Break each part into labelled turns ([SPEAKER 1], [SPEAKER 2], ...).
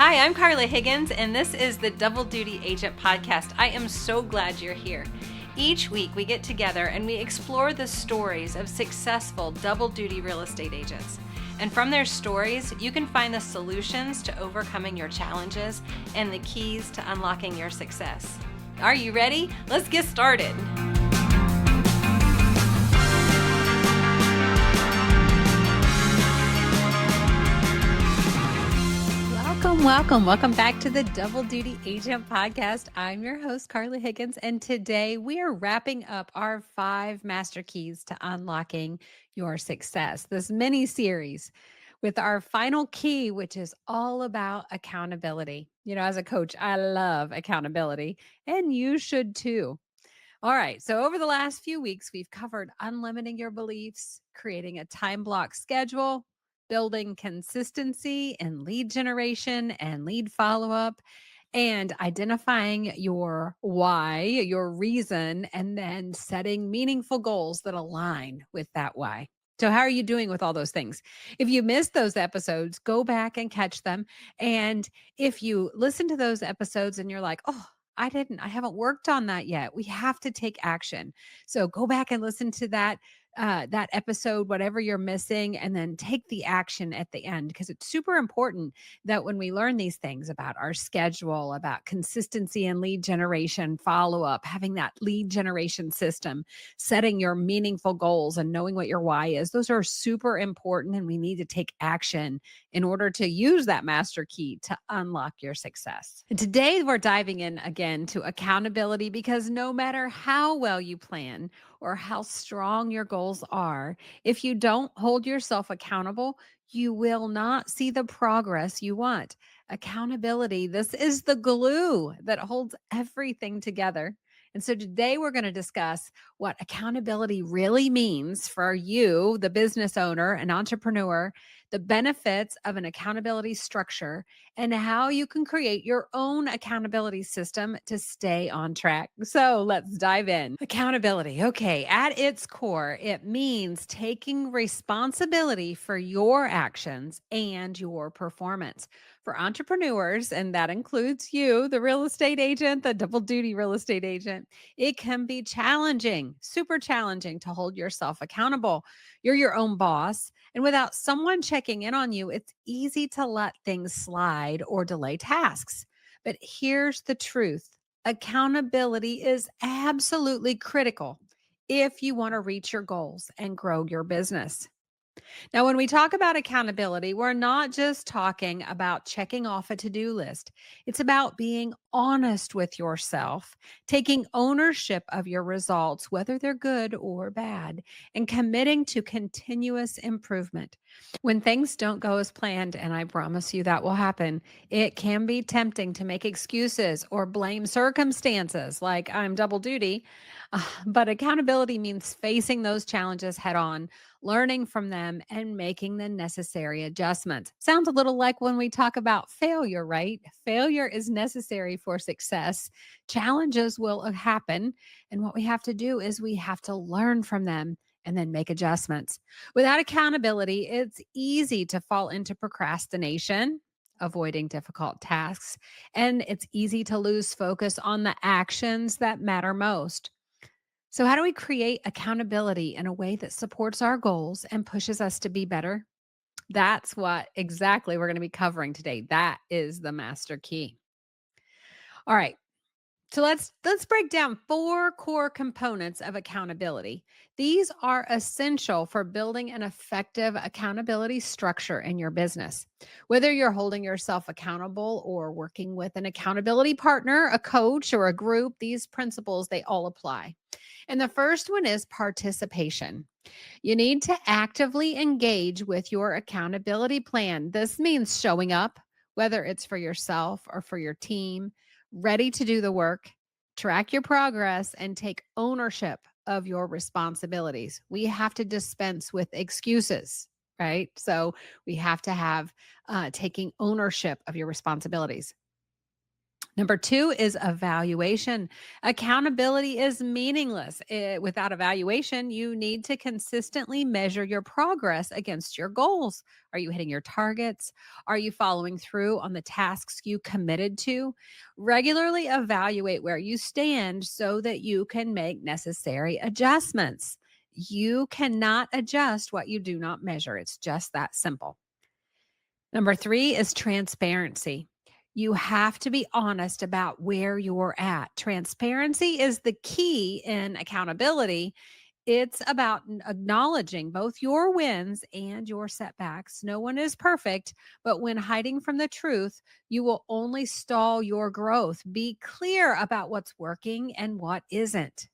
[SPEAKER 1] Hi, I'm Carla Higgins, and this is the Double Duty Agent Podcast. I am so glad you're here. Each week, we get together and we explore the stories of successful double duty real estate agents. And from their stories, you can find the solutions to overcoming your challenges and the keys to unlocking your success. Are you ready? Let's get started. Welcome back to the Double Duty Agent Podcast. I'm your host, Carla Higgins, and today we are wrapping up our 5 master keys to unlocking your success, this mini series with our final key, which is all about accountability. You know, as a coach, I love accountability, and you should too. All right. So over the last few weeks, we've covered unlimiting your beliefs, creating a time block schedule, building consistency in lead generation and lead follow up, and identifying your why, your reason, and then setting meaningful goals that align with that why. So, how are you doing with all those things? If you missed those episodes, go back and catch them. And if you listen to those episodes and you're like, oh, I haven't worked on that yet. We have to take action. So go back and listen to that episode, whatever you're missing, and then take the action at the end, because it's super important that when we learn these things about our schedule, about consistency and lead generation, follow up, having that lead generation system, setting your meaningful goals and knowing what your why is, those are super important. And we need to take action in order to use that master key to unlock your success. And today we're diving in again to accountability, because no matter how well you plan or how strong your goals are, if you don't hold yourself accountable, you will not see the progress you want. Accountability, this is the glue that holds everything together. And so today we're going to discuss what accountability really means for you, the business owner and entrepreneur, the benefits of an accountability structure, and how you can create your own accountability system to stay on track. So let's dive in. Accountability. Okay. At its core, it means taking responsibility for your actions and your performance. For entrepreneurs, and that includes you, the real estate agent, the double duty real estate agent, it can be challenging, super challenging to hold yourself accountable. You're your own boss. And without someone checking in on you, it's easy to let things slide or delay tasks. But here's the truth. Accountability is absolutely critical if you want to reach your goals and grow your business. Now, when we talk about accountability, we're not just talking about checking off a to-do list. It's about being honest with yourself, taking ownership of your results, whether they're good or bad, and committing to continuous improvement. When things don't go as planned, and I promise you that will happen, it can be tempting to make excuses or blame circumstances like I'm double duty. But accountability means facing those challenges head on, learning from them, and making the necessary adjustments. Sounds a little like when we talk about failure, right? Failure is necessary for success. Challenges will happen. And what we have to do is we have to learn from them and then make adjustments. Without accountability, it's easy to fall into procrastination, avoiding difficult tasks, and it's easy to lose focus on the actions that matter most. So, how do we create accountability in a way that supports our goals and pushes us to be better? That's what exactly we're going to be covering today. That is the master key. All right. So let's break down 4 core components of accountability. These are essential for building an effective accountability structure in your business. Whether you're holding yourself accountable or working with an accountability partner, a coach, or a group, these principles, they all apply. And the first one is participation. You need to actively engage with your accountability plan. This means showing up, whether it's for yourself or for your team, ready to do the work, track your progress, and take ownership of your responsibilities. We have to dispense with excuses, right? So we have to have taking ownership of your responsibilities. Number two is evaluation. Accountability is meaningless. Without evaluation, you need to consistently measure your progress against your goals. Are you hitting your targets? Are you following through on the tasks you committed to? Regularly evaluate where you stand so that you can make necessary adjustments. You cannot adjust what you do not measure. It's just that simple. Number three is transparency. You have to be honest about where you're at. Transparency is the key in accountability. It's about acknowledging both your wins and your setbacks. No one is perfect, but when hiding from the truth, you will only stall your growth. Be clear about what's working and what isn't.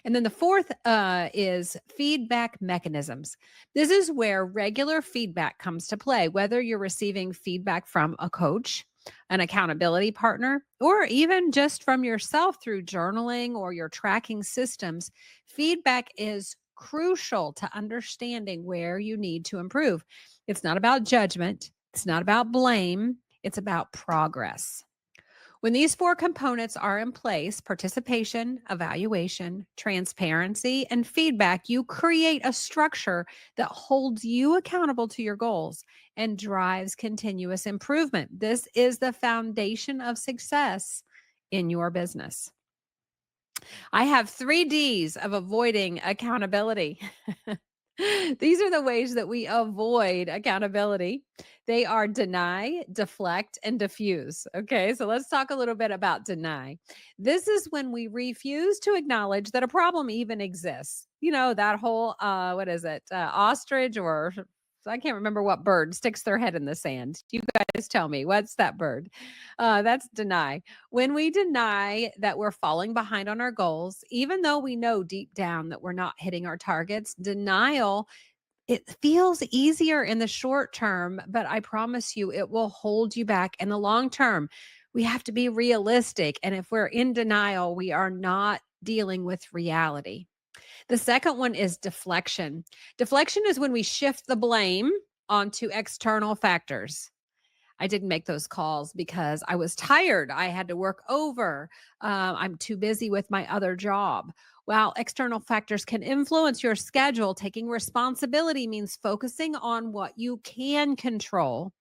[SPEAKER 1] And then the fourth is feedback mechanisms. This is where regular feedback comes to play, whether you're receiving feedback from a coach, an accountability partner, or even just from yourself through journaling or your tracking systems. Feedback is crucial to understanding where you need to improve. It's not about judgment, it's not about blame, it's about progress. When these four components are in place, participation, evaluation, transparency, and feedback, you create a structure that holds you accountable to your goals and drives continuous improvement. This is the foundation of success in your business. I have 3 Ds of avoiding accountability. These are the ways that we avoid accountability. They are deny, deflect, and diffuse. Okay, so let's talk a little bit about deny. This is when we refuse to acknowledge that a problem even exists. You know, that whole, what is it, ostrich or I can't remember what bird sticks their head in the sand. You guys tell me, what's that bird? That's deny. When we deny that we're falling behind on our goals, even though we know deep down that we're not hitting our targets, denial, it feels easier in the short term, but I promise you it will hold you back in the long term. We have to be realistic. And if we're in denial, we are not dealing with reality. The second one is deflection. Deflection is when we shift the blame onto external factors. I didn't make those calls because I was tired. I had to work over. I'm too busy with my other job. While external factors can influence your schedule, taking responsibility means focusing on what you can control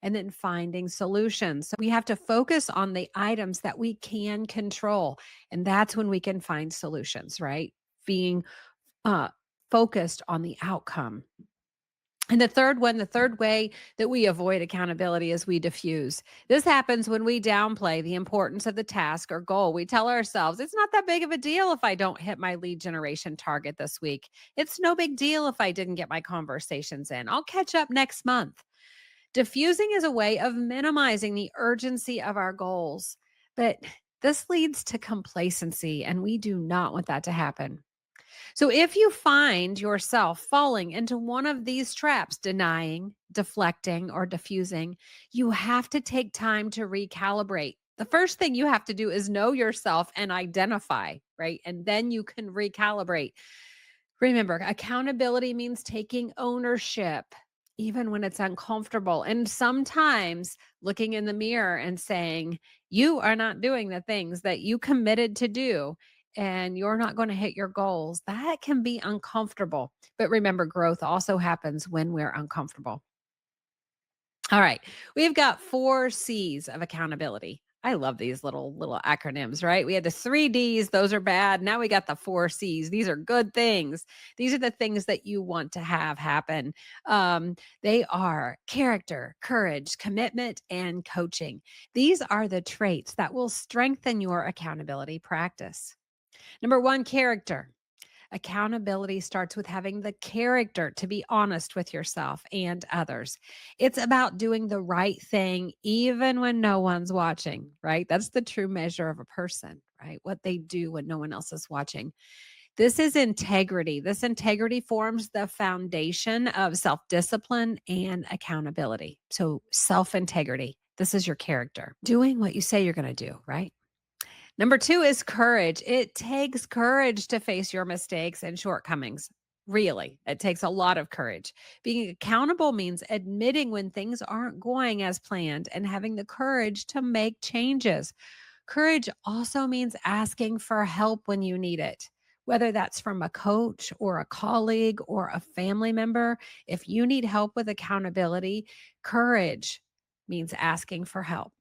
[SPEAKER 1] and then finding solutions. So we have to focus on the items that we can control. And that's when we can find solutions, right? Being uh, focused on the outcome. And the third way that we avoid accountability is we diffuse. This happens when we downplay the importance of the task or goal. We tell ourselves, it's not that big of a deal if I don't hit my lead generation target this week. It's no big deal if I didn't get my conversations in. I'll catch up next month. Diffusing is a way of minimizing the urgency of our goals, but this leads to complacency, and we do not want that to happen. So if you find yourself falling into one of these traps, denying, deflecting, or diffusing, you have to take time to recalibrate. The first thing you have to do is know yourself and identify, right? And then you can recalibrate. Remember, accountability means taking ownership, even when it's uncomfortable. And sometimes looking in the mirror and saying, you are not doing the things that you committed to do, and you're not going to hit your goals. That can be uncomfortable. But remember, growth also happens when we're uncomfortable. All right. We've got 4 C's of accountability. I love these little acronyms, right? We had the 3 D's, those are bad. Now we got the 4 C's. These are good things. These are the things that you want to have happen. They are character, courage, commitment, and coaching. These are the traits that will strengthen your accountability practice. Number 1, character. Accountability starts with having the character to be honest with yourself and others. It's about doing the right thing, even when no one's watching, right? That's the true measure of a person, right? What they do when no one else is watching. This is integrity. This integrity forms the foundation of self discipline and accountability. So, self integrity. This is your character, doing what you say you're going to do, right? Number 2 is courage. It takes courage to face your mistakes and shortcomings. Really, it takes a lot of courage. Being accountable means admitting when things aren't going as planned and having the courage to make changes. Courage also means asking for help when you need it, whether that's from a coach or a colleague or a family member. If you need help with accountability, courage means asking for help.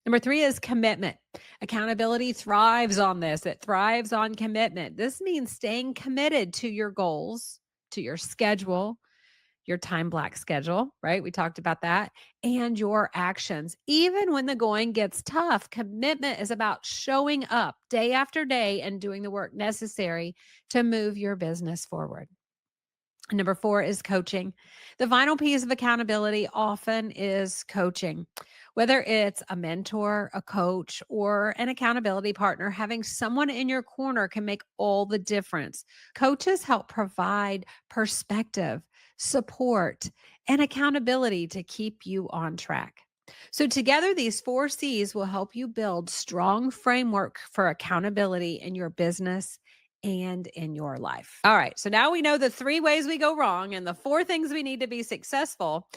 [SPEAKER 1] Number three is commitment. Accountability thrives on this. It thrives on commitment. This means staying committed to your goals, to your schedule, your time block schedule, right? We talked about that, and your actions. Even when the going gets tough, commitment is about showing up day after day and doing the work necessary to move your business forward. Number four is coaching. The final piece of accountability often is coaching. Whether it's a mentor, a coach, or an accountability partner, having someone in your corner can make all the difference. Coaches help provide perspective, support, and accountability to keep you on track. So together, these four C's will help you build strong framework for accountability in your business and in your life. All right. So now we know the three ways we go wrong and the four things we need to be successful.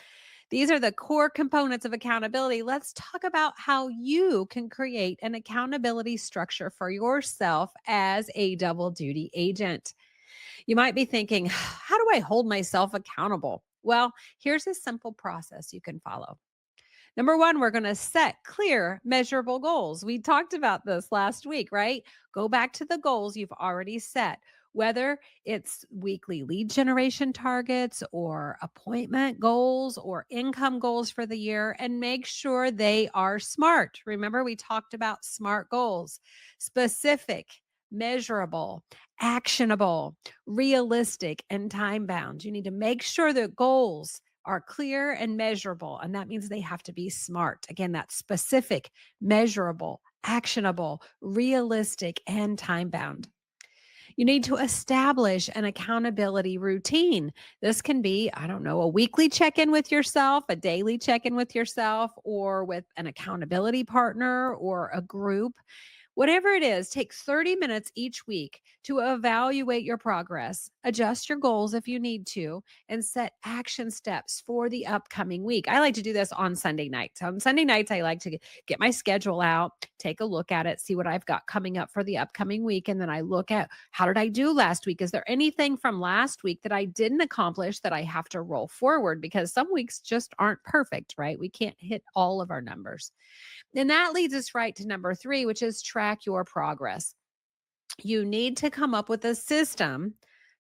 [SPEAKER 1] These are the core components of accountability. Let's talk about how you can create an accountability structure for yourself as a double duty agent. You might be thinking, how do I hold myself accountable? Well, here's a simple process you can follow. Number one, we're going to set clear, measurable goals. We talked about this last week, right? Go back to the goals you've already set, whether it's weekly lead generation targets or appointment goals or income goals for the year, and make sure they are smart. Remember, we talked about SMART goals: specific, measurable, actionable, realistic, and time bound. You need to make sure that goals are clear and measurable. And that means they have to be SMART. Again, that's specific, measurable, actionable, realistic, and time bound. You need to establish an accountability routine. This can be, I don't know, a weekly check in with yourself, a daily check in with yourself, or with an accountability partner or a group. Whatever it is, take 30 minutes each week to evaluate your progress, adjust your goals if you need to, and set action steps for the upcoming week. I like to do this on Sunday nights. On Sunday nights, I like to get my schedule out, take a look at it, see what I've got coming up for the upcoming week. And then I look at, how did I do last week? Is there anything from last week that I didn't accomplish that I have to roll forward? Because some weeks just aren't perfect, right? We can't hit all of our numbers. And that leads us right to number three, which is track your progress. You need to come up with a system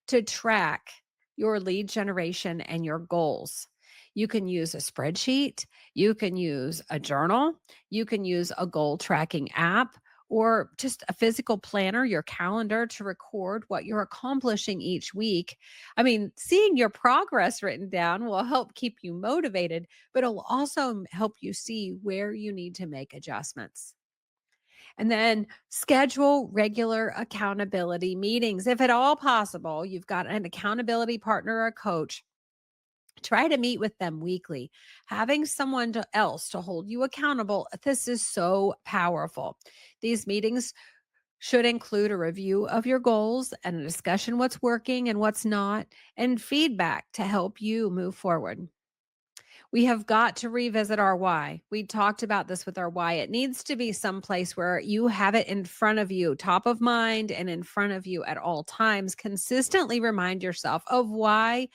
[SPEAKER 1] to track your lead generation and your goals. You can use a spreadsheet, you can use a journal, you can use a goal tracking app, or just a physical planner, your calendar, to record what you're accomplishing each week. I mean, seeing your progress written down will help keep you motivated, but it'll also help you see where you need to make adjustments. And then schedule regular accountability meetings. If at all possible, you've got an accountability partner or a coach, try to meet with them weekly. Having someone else to hold you accountable, this is so powerful. These meetings should include a review of your goals and a discussion what's working and what's not, and feedback to help you move forward. We have got to revisit our why. We talked about this with our why. It needs to be someplace where you have it in front of you, top of mind and in front of you at all times. Consistently remind yourself of why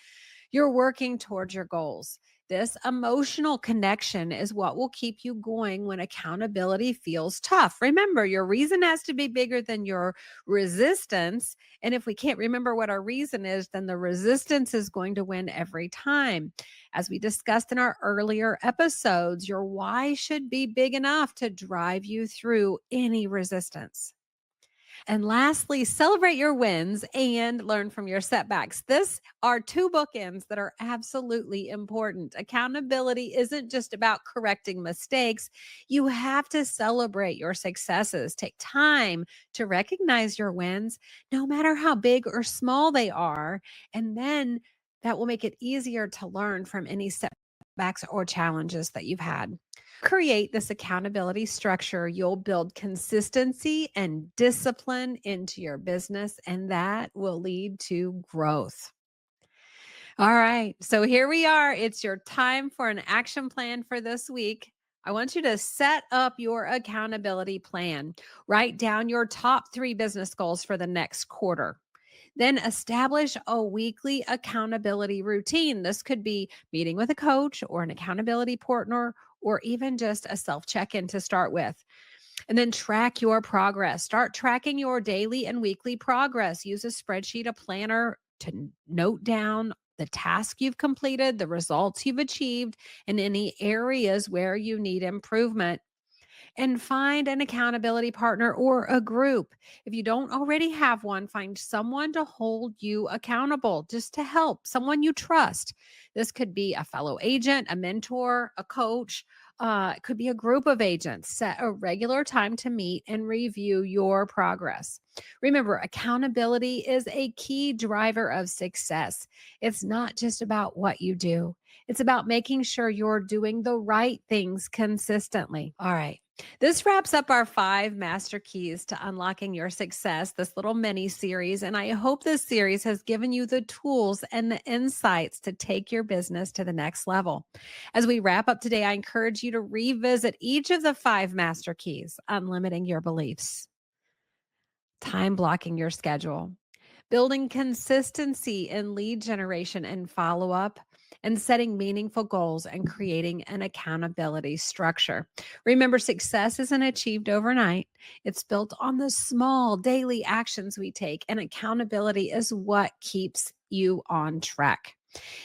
[SPEAKER 1] you're working towards your goals. This emotional connection is what will keep you going when accountability feels tough. Remember, your reason has to be bigger than your resistance. And if we can't remember what our reason is, then the resistance is going to win every time. As we discussed in our earlier episodes, your why should be big enough to drive you through any resistance. And lastly, celebrate your wins and learn from your setbacks. This are two bookends that are absolutely important. Accountability isn't just about correcting mistakes. You have to celebrate your successes. Take time to recognize your wins, no matter how big or small they are. And then that will make it easier to learn from any setbacks or challenges that you've had. Create this accountability structure, you'll build consistency and discipline into your business, and that will lead to growth. All right. So here we are. It's your time for an action plan for this week. I want you to set up your accountability plan. Write down your top 3 business goals for the next quarter. Then establish a weekly accountability routine. This could be meeting with a coach or an accountability partner, or even just a self check in to start with. And then track your progress. Start tracking your daily and weekly progress. Use a spreadsheet, a planner to note down the task you've completed, the results you've achieved, and any areas where you need improvement. And find an accountability partner or a group. If you don't already have one, find someone to hold you accountable, just to help, someone you trust. This could be a fellow agent, a mentor, a coach. It could be a group of agents. Set a regular time to meet and review your progress. Remember, accountability is a key driver of success. It's not just about what you do, it's about making sure you're doing the right things consistently. All right. This wraps up our 5 master keys to unlocking your success, this little mini series. And I hope this series has given you the tools and the insights to take your business to the next level. As we wrap up today, I encourage you to revisit each of the 5 master keys: unlimiting your beliefs, time blocking your schedule, building consistency in lead generation and follow up, and setting meaningful goals and creating an accountability structure. Remember, success isn't achieved overnight, it's built on the small daily actions we take, and accountability is what keeps you on track.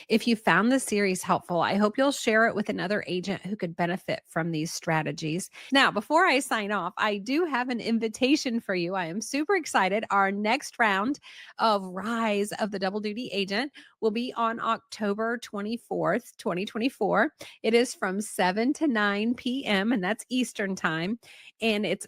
[SPEAKER 1] If you found this series helpful, I hope you'll share it with another agent who could benefit from these strategies. Now, before I sign off, I do have an invitation for you. I am super excited. Our next round of Rise of the Double Duty Agent will be on October 24th, 2024. It is from 7 to 9 p.m., and that's Eastern time. And it's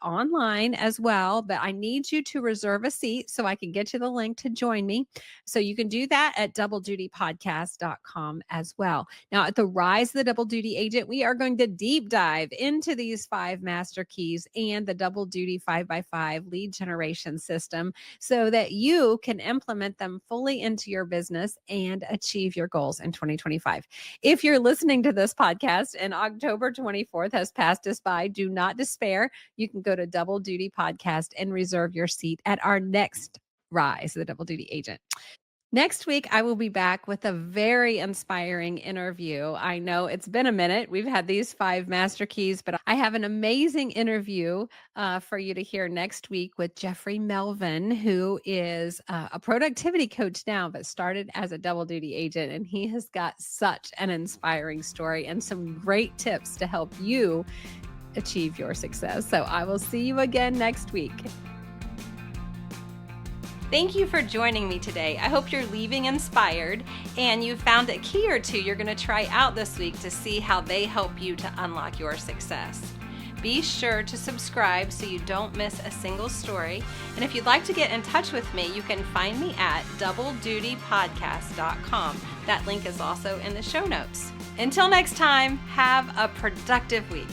[SPEAKER 1] online as well, but I need you to reserve a seat so I can get you the link to join me. So you can do that at doubledutypodcast.com as well. Now, at the Rise of the Double Duty Agent, we are going to deep dive into these 5 master keys and the Double Duty 5x5 lead generation system so that you can implement them fully into your business and achieve your goals in 2025. If you're listening to this podcast and October 24th has passed us by, do not despair. You can go to Double Duty Podcast and reserve your seat at our next Rise of the Double Duty Agent. Next week, I will be back with a very inspiring interview. I know it's been a minute. We've had these 5 master keys, but I have an amazing interview for you to hear next week with Jeffrey Melvin, who is a productivity coach now, but started as a double duty agent. And he has got such an inspiring story and some great tips to help you achieve your success. So I will see you again next week. Thank you for joining me today. I hope you're leaving inspired and you found a key or two you're going to try out this week to see how they help you to unlock your success. Be sure to subscribe so you don't miss a single story. And if you'd like to get in touch with me, you can find me at doubledutypodcast.com. That link is also in the show notes. Until next time, have a productive week.